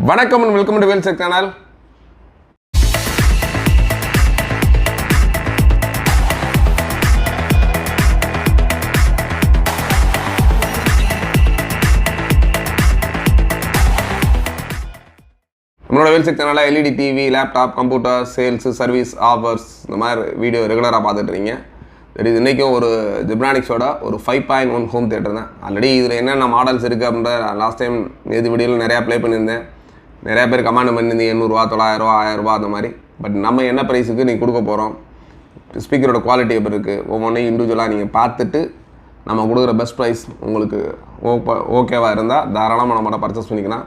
வணக்கம் and welcome to Wheelcheck channel. நம்மளோட Wheelcheck channel LED TV, laptop, computer, sales, service, offers இந்த மாதிரி video ரெகுலராக பார்த்துட்டு இருக்கீங்க. இன்றைக்கும் ஒரு ஜிப்ரானிக்ஸோட ஒரு 5.1 ஹோம் தியேட்டர் தான். ஆல்ரெடி இதில் என்னென்ன மாடல்ஸ் இருக்குது அப்படின்ற லாஸ்ட் டைம் இது வீடியோவில் நிறையா ப்ளே பண்ணியிருந்தேன். நிறையா பேர் கமெண்ட் பண்ணியிருந்தீங்க 800, 900, 1000 அந்த மாதிரி. பட் நம்ம என்ன ப்ரைஸுக்கு நீங்கள் கொடுக்க போகிறோம், ஸ்பீக்கரோட குவாலிட்டி எப்படி இருக்குது, ஒவ்வொன்றையும் இண்டிவிஜுவலாக நீங்கள் பார்த்துட்டு நம்ம கொடுக்குற பெஸ்ட் ப்ரைஸ் உங்களுக்கு ஓகேவாக இருந்தால் தாராளமாக நம்மளோட பர்ச்சேஸ் பண்ணிக்கலாம்.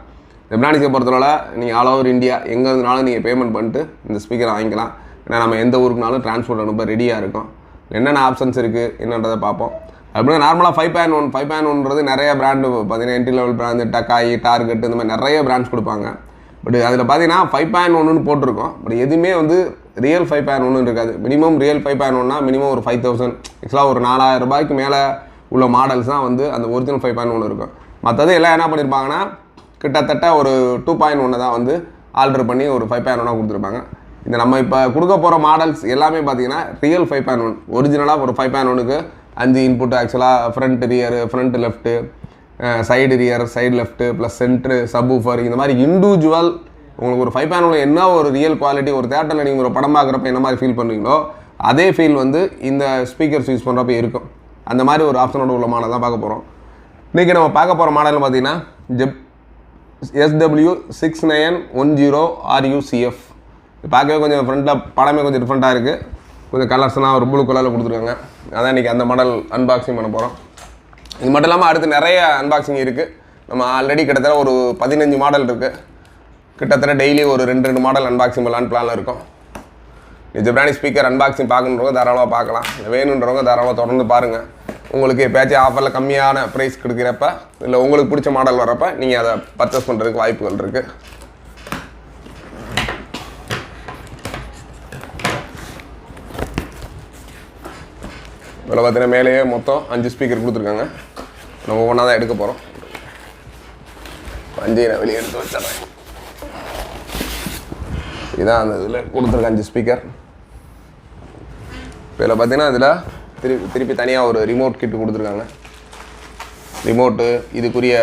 ஜிப்ரானிக்ஸை பொறுத்தவரை நீங்கள் ஆல் ஓவர் இந்தியா எங்கே இருந்தாலும் நீங்கள் பேமெண்ட் பண்ணிட்டு இந்த ஸ்பீக்கரை வாங்கிக்கலாம். ஏன்னா நம்ம எந்த ஊருக்குனாலும் டிரான்ஸ்போர்ட் அனுப்ப ரெடியாக இருக்கும். என்னென்ன ஆப்ஷன்ஸ் இருக்குது என்னன்றதை பார்ப்போம். அப்படின்னா நார்மலாக 5.1ன்றது நிறைய பிராண்டு பார்த்தீங்கன்னா என்ட்ரி லெவல் பிராண்டு டக்காய், டார்கெட் இந்த மாதிரி நிறைய பிராண்ட்ஸ் கொடுப்பாங்க. பட் அதில் பார்த்தீங்கன்னா 5.1ன்னு போட்டிருக்கோம். பட் எதுவுமே வந்து ரியல் 5.1 இருக்காது. மினிமம் ரியல் 5.1னா மினிமம் ஒரு 5000, ஆக்சுவலாக ஒரு 4000 ரூபாய்க்கு மேலே உள்ள மாடல்ஸ் தான் வந்து அந்த ஒரிஜினல் 5.1 இருக்கும். மற்றது எல்லாம் என்ன பண்ணியிருப்பாங்கன்னா கிட்டத்தட்ட ஒரு 2.1 தான் வந்து ஆல்டர் பண்ணி ஒரு 5.1 கொடுத்துருப்பாங்க. இந்த நம்ம இப்போ கொடுக்க போகிற மாடல்ஸ் எல்லாமே பார்த்தீங்கன்னா ரியல் 5.1. ஒரிஜினலாக ஒரு 5.1க்கு 5 இன்புட், ஆக்சுவலாக front rear, front left, side rear, side left, plus centre, subwoofer, இந்த மாதிரி இண்டிவிஜுவல் உங்களுக்கு ஒரு 5.1 என்ன ஒரு ரியல் குவாலிட்டி ஒரு தேட்டரில் நீங்கள் ஒரு படம் பார்க்குறப்ப என்ன மாதிரி ஃபீல் பண்ணுவீங்களோ அதே ஃபீல் வந்து இந்த ஸ்பீக்கர்ஸ் யூஸ் பண்ணுறப்ப இருக்கும். அந்த மாதிரி ஒரு ஆப்ஷனோட உள்ள மாடல் தான் பார்க்க போகிறோம். இன்றைக்கி நம்ம பார்க்க போகிற மாடல் பார்த்தீங்கன்னா SW6910 RUCF. பார்க்கவே கொஞ்சம் ஃப்ரண்ட்டில் படமே கொஞ்சம் டிஃப்ரெண்ட்டாக இருக்குது. கொஞ்சம் கலர்ஸ்லாம் ஒரு ப்ளூ கலரில் கொடுத்துருக்காங்க. அதான் இன்றைக்கி அந்த மாடல் அன்பாக்சிங் பண்ண போகிறோம். இது மட்டும் இல்லாமல் அடுத்து நிறைய அன்பாக்சிங் இருக்குது. நம்ம ஆல்ரெடி கிட்டத்தட்ட ஒரு 15 மாடல் இருக்குது. கிட்டத்தட்ட டெய்லி ஒரு 2 மாடல் அன்பாக்சிங் பண்ணலான்னு பிளானில் இருக்கும். ஜிப்ரானிக்ஸ் ஸ்பீக்கர் அன்பாக்சிங் பார்க்கணுன்றவங்க தாராளமாக பார்க்கலாம். வேணுன்றவங்க தாராளமாக தொடர்ந்து பாருங்கள். உங்களுக்கு எப்போயாச்சும் ஆஃபரில் கம்மியான ப்ரைஸ் கொடுக்குறப்ப இல்லை உங்களுக்கு பிடிச்ச மாடல் வரப்போ நீங்கள் அதை பர்ச்சேஸ் பண்ணுறதுக்கு வாய்ப்புகள் இருக்குது. இதில் பார்த்தீங்கன்னா மேலேயே மொத்தம் 5 ஸ்பீக்கர் கொடுத்துருக்காங்க. நம்ம ஒவ்வொன்றா தான் எடுக்க போகிறோம். 5 நான் வெளியே எடுத்து வச்சிட்றேன். இதுதான் அந்த இதில் கொடுத்துருக்க 5 ஸ்பீக்கர். இதில் பார்த்தீங்கன்னா இதில் திருப்பி தனியாக ஒரு ரிமோட் கிட்டு கொடுத்துருக்காங்க. ரிமோட்டு, இதுக்குரிய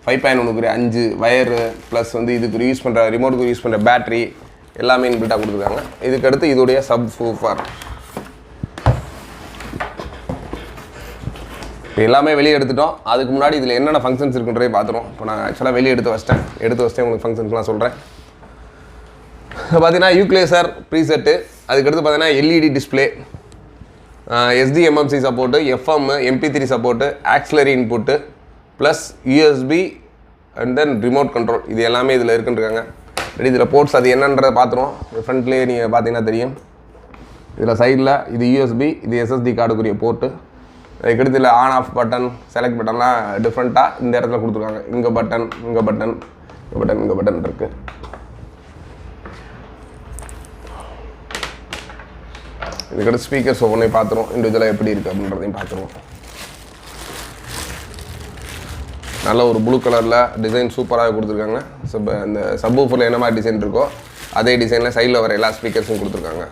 5.1க்குரிய 5 வயரு, ப்ளஸ் வந்து இதுக்கு யூஸ் பண்ணுற ரிமோட்டுக்கு யூஸ் பண்ணுற பேட்ரி எல்லாமே இன்பில்ட்டாக கொடுத்துருக்காங்க. இதுக்கடுத்து இதோடைய சப்வூஃபர். இப்போ எல்லாமே வெளியே எடுத்துட்டோம். அதுக்கு முன்னாடி இதில் என்னென்ன ஃபங்க்ஷன்ஸ் இருக்குன்றதே பார்த்துருவோம். இப்போ நான் ஆக்சுவலாக வெளியே எடுத்து வச்சிட்டேன் உங்களுக்கு ஃபங்க்ஷன்ஸ்லாம் சொல்கிறேன். பார்த்தீங்கன்னா யூக்லேசர் ப்ரீசெட்டு, அதுக்கடுத்து பார்த்தீங்கன்னா LED display, SDMMC support, FM, MP3 support, auxiliary input, plus USB and then remote control. இது எல்லாமே இதில் இருக்குன்றாங்க. இதில் போர்ட்ஸ் அது என்னன்றதை பார்த்துருவோம். ஃப்ரண்ட்லேயே நீங்கள் பார்த்தீங்கன்னா தெரியும். இதில் சைடில் இது USB, இது SSD கார்டுக்குரிய போர்ட்டு. அதுக்கடுத்து இதில் ஆன் ஆஃப் பட்டன், செலக்ட் பட்டன்லாம் டிஃப்ரெண்ட்டாக இந்த இடத்துல கொடுத்துருக்காங்க. இங்கே பட்டன், இங்கே பட்டன், இங்கே பட்டன், இங்கே பட்டன் இருக்குது. இதுக்கடுத்து ஸ்பீக்கர்ஸ் ஒவ்வொன்றையும் பார்த்துருவோம். இண்டிவிஜுவலாக எப்படி இருக்குது அப்படின்றதையும் பார்த்துருவோம். நல்ல ஒரு ப்ளூ கலரில் டிசைன் சூப்பராக கொடுத்துருக்காங்க. இந்த சப்வூஃபரில் என்ன மாதிரி டிசைன் இருக்கோ அதே டிசைனில் சைடில் வர எல்லா ஸ்பீக்கர்ஸும் கொடுத்துருக்காங்க.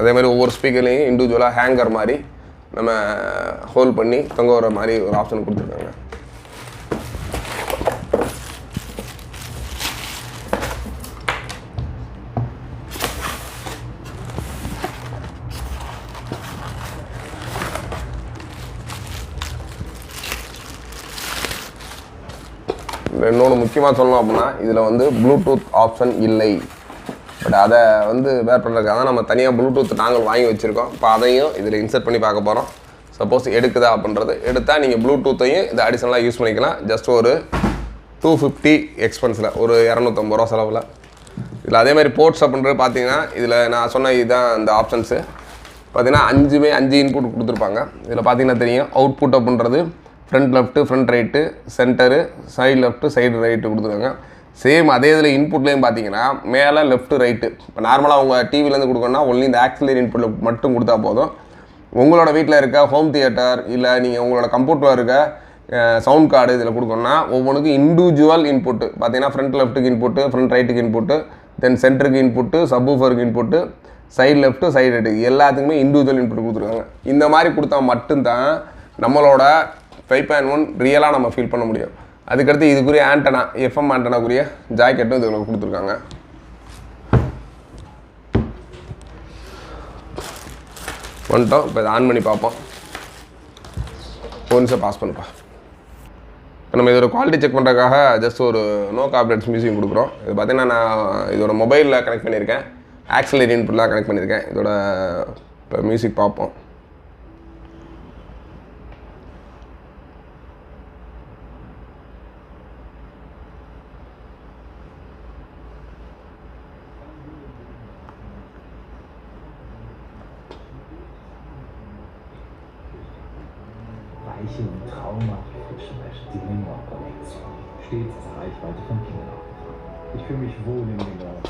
அதே மாதிரி ஒவ்வொரு ஸ்பீக்கர்லேயும் இண்டிவிஜுவலாக ஹேங்கர் மாதிரி நம்ம ஹோல்ட் பண்ணி தொங்க வர மாதிரி ஒரு ஆப்ஷன் கொடுத்துருக்காங்க. இன்னொன்று முக்கியமாக சொல்லணும் அப்படின்னா இதில் வந்து ப்ளூடூத் ஆப்ஷன் இல்லை. பட் அதை வந்து வேர் பண்ணுறதுக்காக தான் நம்ம தனியாக ப்ளூடூத் நாங்கள் வாங்கி வச்சுருக்கோம். இப்போ அதையும் இதில் இன்சர்ட் பண்ணி பார்க்க போகிறோம். சப்போஸ் எடுக்குதா அப்படின்றது எடுத்தால் நீங்கள் ப்ளூடூத்தையும் இதை அடிஷனலாக யூஸ் பண்ணிக்கலாம். ஜஸ்ட் ஒரு 250 எக்ஸ்பென்ஸில், ஒரு 250 ரூபா செலவில். இதில் அதே மாதிரி போர்ட்ஸ் அப்படின்றது பார்த்தீங்கன்னா இதில் நான் சொன்ன இதுதான் இந்த ஆப்ஷன்ஸு. பார்த்தீங்கன்னா 5 இன்புட் கொடுத்துருப்பாங்க. இதில் பார்த்தீங்கன்னா தெரியும் அவுட்புட் அப்படின்றது front left, front right, centre, side left, side right கொடுத்துருக்காங்க. சேம் அதே இதில் இன்புட்லேயும் பார்த்தீங்கன்னா மேலே லெஃப்ட்டு ரைட்டு. இப்போ நார்மலாக உங்கள் டிவிலேருந்து கொடுக்கணும்னா ஒன்லி இந்த ஆக்சிலரி இன்புட்டில் மட்டும் கொடுத்தா போதும். உங்களோட வீட்டில் இருக்க ஹோம் தியேட்டர் இல்லை நீங்கள் உங்களோட கம்ப்யூட்டரில் இருக்க சவுண்ட் கார்டு இதில் கொடுக்கணும்னா ஒவ்வொன்றுக்கும் இண்டிவிஜுவல் இன்புட்டு பார்த்தீங்கன்னா ஃப்ரண்ட் லெஃப்ட்டுக்கு இன்புட்டு, ஃப்ரண்ட் ரைட்டுக்கு இன்புட்டு, தென் சென்டருக்கு இன்புட்டு, சப்வூஃபருக்கு input, side left, side right எல்லாத்துக்குமே இண்டிவிஜுவல் இன்புட் கொடுத்துருக்காங்க. இந்த மாதிரி கொடுத்தா மட்டும்தான் நம்மளோட 5.1 ரியலாக நம்ம ஃபீல் பண்ண முடியும். அதுக்கடுத்து இதுக்குரிய ஆண்டனா, எஃப்எம் ஆண்டனாக்குரிய ஜாக்கெட்டும் இதில் கொடுத்துருக்காங்க. வந்துட்டோம். இப்போ இதை ஆன் பண்ணி பார்ப்போம். ஒரு நிமிஷம் பாஸ் பண்ணுப்பா. இப்போ நம்ம இதோட குவாலிட்டி செக் பண்ணுறதுக்காக ஜஸ்ட் ஒரு நோ கார்பரேட்ஸ் மியூசிக் கொடுக்குறோம். இது பார்த்தீங்கன்னா நான் இதோட மொபைலில் கனெக்ட் பண்ணியிருக்கேன், ஆக்சிலரி இன்புட்லாம் கனெக்ட் பண்ணியிருக்கேன். இதோட இப்போ மியூசிக் பார்ப்போம். Weiche und traumhafte Frischfleisch, die Lingua-Kollektion. Stets in Reichweite von Kindern aufgefahren. Ich fühle mich wohl in dem Ort.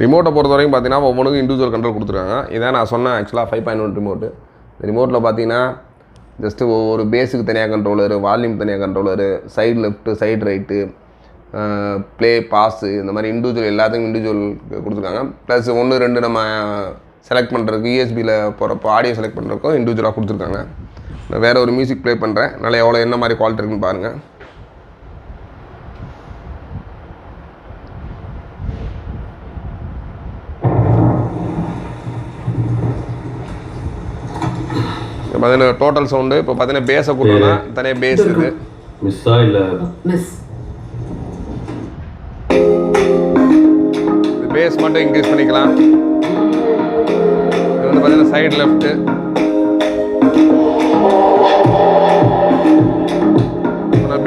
ரிமோட்டை பொறுத்த வரைக்கும் பார்த்தீங்கன்னா ஒவ்வொன்றுக்கும் இண்டிவிஜுவல் கண்ட்ரோல் கொடுத்துருக்காங்க. இதான் நான் சொன்னேன் ஆக்சுவலாக 5.1 ரிமோட்டு. இந்த ரிமோட்டில் பார்த்தீங்கன்னா ஜஸ்ட்டு ஒவ்வொரு பேஸுக்கு தனியாக கண்ட்ரோலரு, வால்யூம் தனியாக controller, side left, side right, play, pass, இந்த மாதிரி இண்டிவிஜுவல் எல்லாத்துக்கும் இண்டிவிஜுவல் கொடுத்துருக்காங்க. ப்ளஸ் 1, 2 நம்ம செலக்ட் பண்ணுறதுக்கு யூஎஸ்பியில் போகிறப்போ ஆடியோ செலக்ட் பண்ணுறதுக்கும் இண்டிவிஜுவலாக கொடுத்துருக்காங்க. நான் வேறு ஒரு மியூசிக் ப்ளே பண்ணுறேன். நல்லா எவ்வளோ என்ன மாதிரி குவாலிட்டி இருக்குன்னு பாருங்கள். இப்போ பார்த்தீங்கன்னா டோட்டல் சவுண்டு இப்போ பார்த்தீங்கன்னா பேஸை கூட்டோம்னா தனியாக பேஸ் இருக்குது. மிஸ்ஸா இல்லை மிஸ் பேஸ் மட்டும் இன்க்ரீஸ் பண்ணிக்கலாம். இது வந்து பார்த்தீங்கன்னா சைடு லெஃப்ட்டு,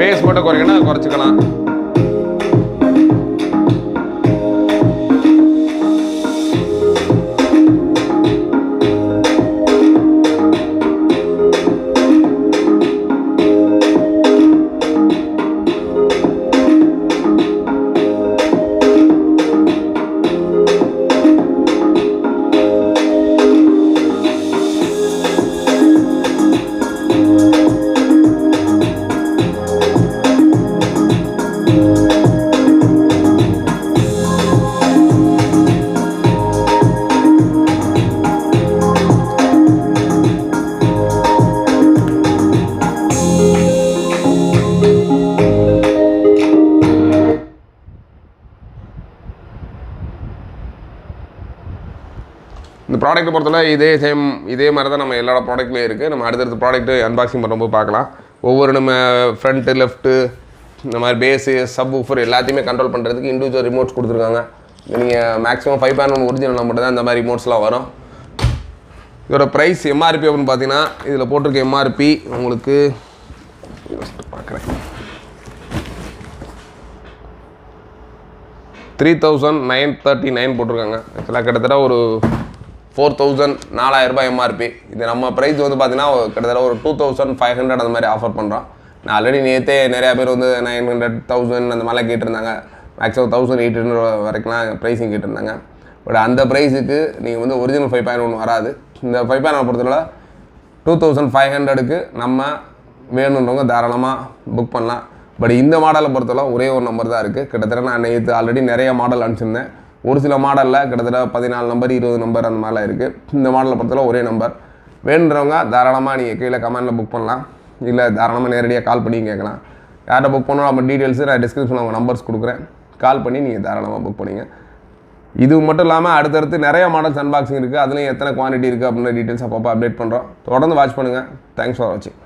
பேஸ் மட்டும் குறைக்கணும், குறைச்சிக்கலாம். இந்த ப்ராடக்ட்டை பொறுத்தவரை இதே மாதிரி தான் நம்ம எல்லா ப்ராடக்ட்லேயும் இருக்குது. நம்ம அடுத்தடுத்த ப்ராடக்ட்டு அன்பாக்சிங் பண்ணும்போது பார்க்கலாம். ஒவ்வொரு நம்ம ஃப்ரண்ட்டு லெஃப்ட்டு இந்த மாதிரி பேஸு சப் ஊஃபர் எல்லாத்தையுமே கண்ட்ரோல் பண்ணுறதுக்கு இண்டிவிஜுவல் ரிமோட்ஸ் கொடுத்துருக்காங்க. நீங்கள் மேக்ஸிமம் 5.1 ஒரிஜினல் மட்டும் தான் இந்த மாதிரி ரிமோட்ஸ்லாம் வரும். இதோட ப்ரைஸ் எம்ஆர்பி அப்படின்னு பார்த்தீங்கன்னா இதில் போட்டிருக்க எம்ஆர்பி உங்களுக்கு பார்க்குறேன் 3,939 போட்டிருக்காங்க. ஆக்சுவலாக கிட்டத்தட்ட ஒரு 4,000 எம்ஆர்பி. இது நம்ம ப்ரைஸ் வந்து பார்த்தீங்கன்னா கிட்டத்தட்ட ஒரு 2,500 அந்த மாதிரி ஆஃபர் பண்ணுறோம். நான் ஆல்ரெடி நேற்றே நிறையா பேர் வந்து 900, 1000 அந்த மாதிரிலாம் கேட்டிருந்தாங்க. மேக்ஸிமம் 1,800 வரைக்கும்லாம் ப்ரைஸிங் கேட்டிருந்தாங்க. பட் அந்த ப்ரைஸுக்கு நீங்கள் வந்து ஒரிஜினல் 5.1 வராது. இந்த 5.1 பொறுத்தவரை 2,500க்கு நம்ம வேணுன்றவங்க தாராளமாக புக் பண்ணலாம். பட் இந்த மாடலை பொறுத்தவரை ஒரே ஒரு நம்பர் தான் இருக்குது. கிட்டத்தட்ட நான் நேற்று ஆல்ரெடி நிறைய மாடல் அனுப்பிச்சிருந்தேன். ஒரு சில மாடலில் கிட்டத்தட்ட 14 நம்பர் 20 நம்பர் அந்த மாதிரிலாம் இருக்குது. இந்த மாடலை பொறுத்தவரை ஒரே நம்பர். வேணுன்றவங்க தாராளமாக நீங்கள் கீழே கமெண்டில் புக் பண்ணலாம். இல்லை தாராளமாக நேரடியாக கால் பண்ணி கேட்கலாம். யார்கிட்ட புக் பண்ணணும் நம்ம டீட்டெயில்ஸு நான் டிஸ்கிரிப்ஷனில் அவங்க நம்பர்ஸ் கொடுக்குறேன். கால் பண்ணி நீங்கள் தாராளமாக புக் பண்ணிங்க. இது மட்டும் இல்லாமல் அடுத்தடுத்து நிறைய மாடல்ஸ் அன்பாக்சிங் இருக்குது. அதுலேயும் எத்தனை குவான்டிட்டி இருக்குது அப்படின்ற டீட்டெயில்ஸ் அப்பப்போ அப்டேட் பண்ணுறோம். தொடர்ந்து வாட்ச் பண்ணுங்கள். தேங்க்ஸ் ஃபார் வாட்சிங்.